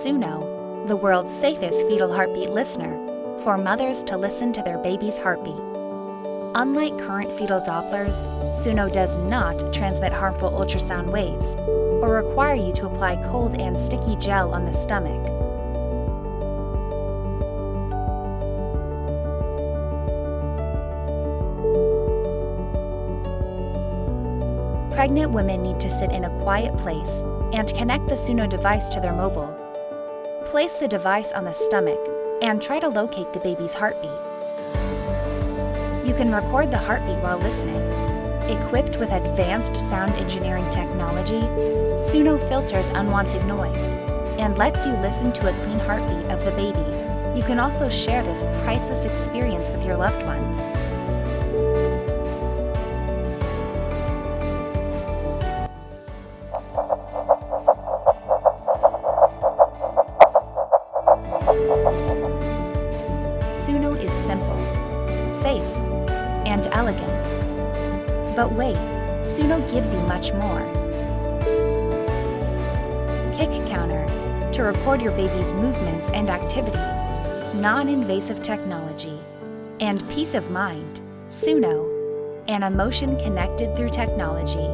Suno, the world's safest fetal heartbeat listener, for mothers to listen to their baby's heartbeat. Unlike current fetal Dopplers, Suno does not transmit harmful ultrasound waves or require you to apply cold and sticky gel on the stomach. Pregnant women need to sit in a quiet place and connect the Suno device to their mobile. Place the device on the stomach and try to locate the baby's heartbeat. You can record the heartbeat while listening. Equipped with advanced sound engineering technology, Suno filters unwanted noise and lets you listen to a clean heartbeat of the baby. You can also share this priceless experience with your loved ones. Suno is simple, safe, and elegant. But wait, Suno gives you much more. Kick counter to record your baby's movements and activity, non-invasive technology, and peace of mind. Suno, an emotion connected through technology.